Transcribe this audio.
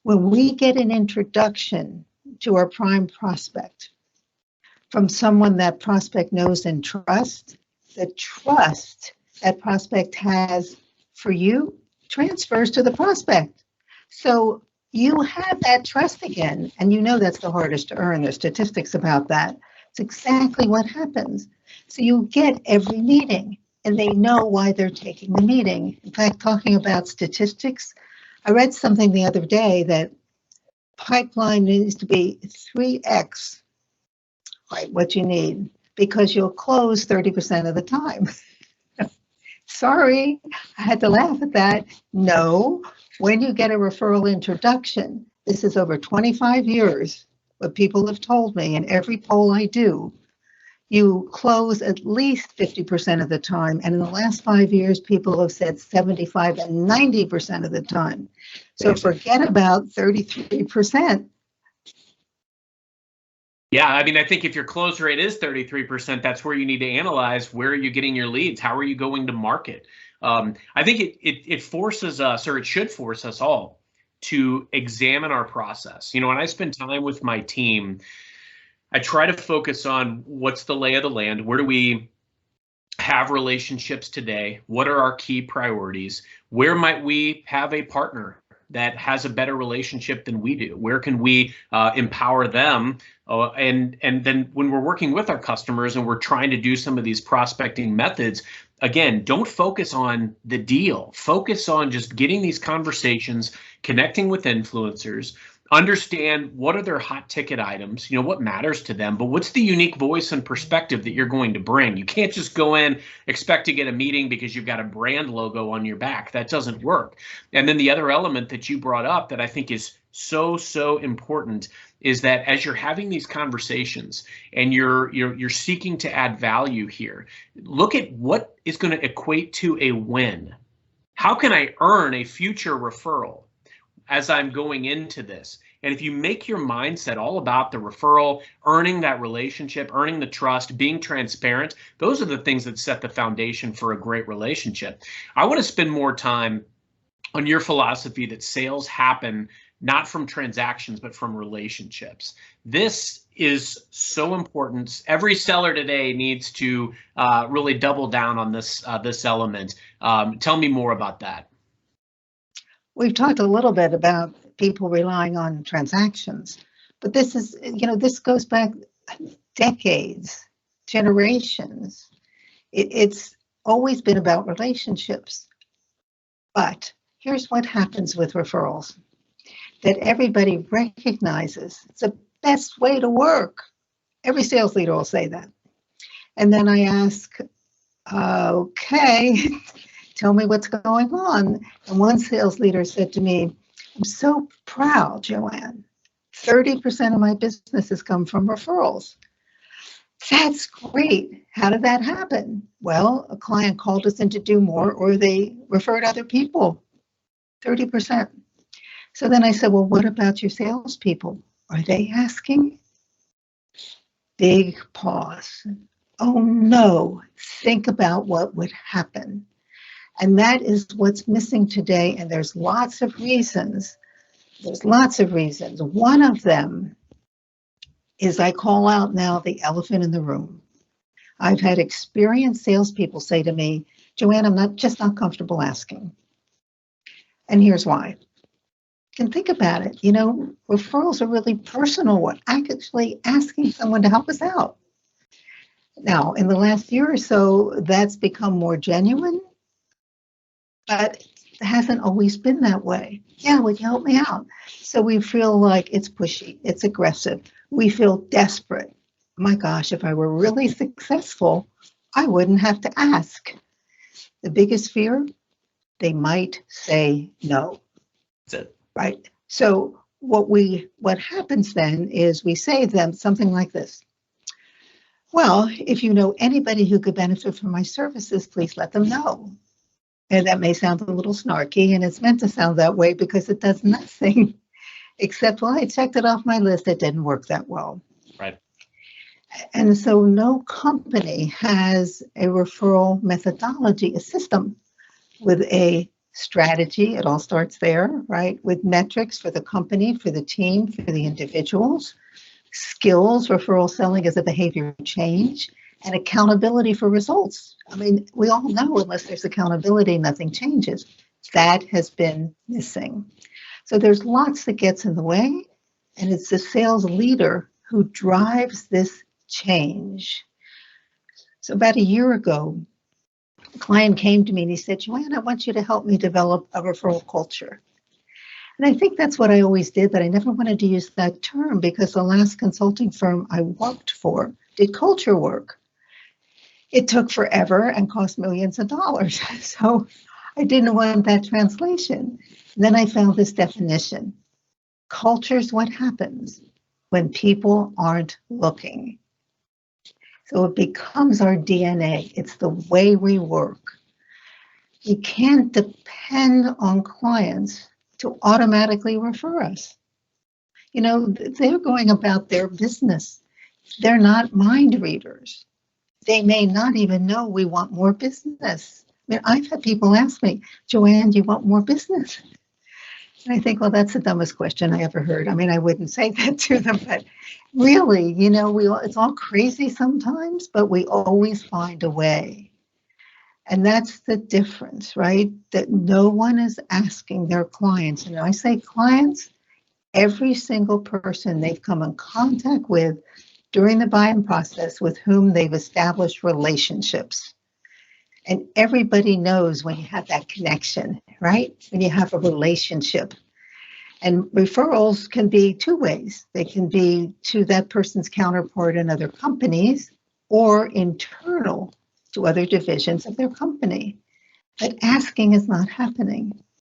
When we get an introduction to our prime prospect from someone that prospect knows and trusts, the trust that prospect has for you transfers to the prospect. So you have that trust again, and you know that's the hardest to earn. There's statistics about that. It's exactly what happens. So you get every meeting, and they know why they're taking the meeting. In fact, talking about statistics, I read something the other day that pipeline needs to be 3x, right, what you need, because you'll close 30% of the time. Sorry, I had to laugh at that. No, when you get a referral introduction, this is over 25 years, what people have told me in every poll I do, you close at least 50% of the time. And in the last 5 years, people have said 75 and 90% of the time. So forget about 33%. Yeah, I mean, I think if your close rate is 33%, that's where you need to analyze where are you getting your leads? How are you going to market? I think it forces us, or it should force us all, to examine our process. You know, when I spend time with my team, I try to focus on what's the lay of the land. Where do we have relationships today? What are our key priorities? Where might we have a partner that has a better relationship than we do? Where can we empower them? And then when we're working with our customers and we're trying to do some of these prospecting methods, again, don't focus on the deal. Focus on just getting these conversations, connecting with influencers, understand what are their hot ticket items, you know, what matters to them, but what's the unique voice and perspective that you're going to bring. You can't just go in, expect to get a meeting because you've got a brand logo on your back. That doesn't work. And then the other element that you brought up that I think is so important is that as you're having these conversations and you're seeking to add value here, look at what is going to equate to a win. How can I earn a future referral as I'm going into this? And if you make your mindset all about the referral, earning that relationship, earning the trust, being transparent, those are the things that set the foundation for a great relationship. I want to spend more time on your philosophy that sales happen not from transactions, but from relationships. This is so important. Every seller today needs to really double down on this element. Tell me more about that. We've talked a little bit about people relying on transactions, but this is, you know, this goes back decades, generations. It's always been about relationships. But here's what happens with referrals, that everybody recognizes it's the best way to work. Every sales leader will say that. And then I ask, okay, tell me what's going on. And one sales leader said to me, I'm so proud, Joanne. 30% of my business has come from referrals. That's great. How did that happen? Well, a client called us in to do more, or they referred other people. 30%. So then I said, well, what about your salespeople? Are they asking? Big pause. Oh no, think about what would happen. And that is what's missing today. And there's lots of reasons. One of them is I call out now the elephant in the room. I've had experienced salespeople say to me, Joanne, I'm not comfortable asking. And here's why. You can think about it. You know, referrals are really personal. We're actually asking someone to help us out. Now, in the last year or so, that's become more genuine, but it hasn't always been that way. Yeah, would you help me out? So we feel like it's pushy, it's aggressive. We feel desperate. My gosh, if I were really successful, I wouldn't have to ask. The biggest fear, they might say no. That's it. Right. So what happens then is we say to them something like this. Well, if you know anybody who could benefit from my services, please let them know. And that may sound a little snarky, and it's meant to sound that way because it does nothing except, well, I checked it off my list. It didn't work that well. Right. And so no company has a referral methodology, a system with a Strategy, it all starts there, right? With metrics for the company, for the team, for the individuals. Skills, referral selling is a behavior change, and accountability for results. I mean, we all know unless there's accountability, nothing changes. That has been missing. So there's lots that gets in the way, and it's the sales leader who drives this change. So about a year ago, a client came to me and he said, Joanne, I want you to help me develop a referral culture. And I think that's what I always did, but I never wanted to use that term because the last consulting firm I worked for did culture work. It took forever and cost millions of dollars. So I didn't want that translation. And then I found this definition. Culture is what happens when people aren't looking. So it becomes our DNA. It's the way we work. You can't depend on clients to automatically refer us. You know, they're going about their business. They're not mind readers. They may not even know we want more business. I mean, I've had people ask me, Joanne, do you want more business? And I think, well, that's the dumbest question I ever heard. I mean, I wouldn't say that to them, but really, you know, it's all crazy sometimes, but we always find a way. And that's the difference, right? That no one is asking their clients. And I say clients, every single person they've come in contact with during the buying process with whom they've established relationships. And everybody knows when you have that connection, right? When you have a relationship. And referrals can be two ways. They can be to that person's counterpart in other companies or internal to other divisions of their company. But asking is not happening.